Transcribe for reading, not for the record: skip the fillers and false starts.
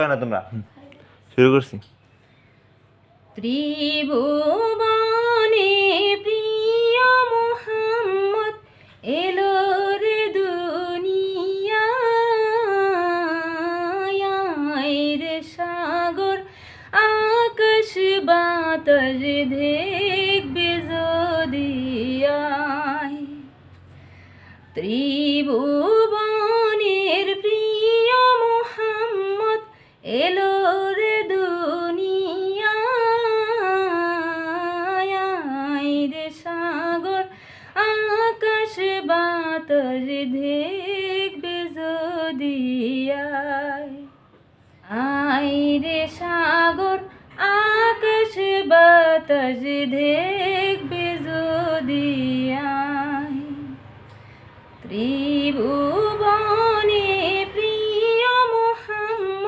না তোমরা শুরু করছি। ত্রিভুবনে প্রিয় মোহাম্মদ এলো রে দুনিয়ায় রে সাগর আকাশ বাতাস দেখবে যদি আয়। ত্রিভুবনের প্রিয় মোহাম্মদ এলো রে দুনিয়ায় রে সাগর আকাশ বাতাস দেখবে যদি আয়। আয় রে সাগর আকাশ বাতাস দেখবে যদি আয়। ত্রিভুবনের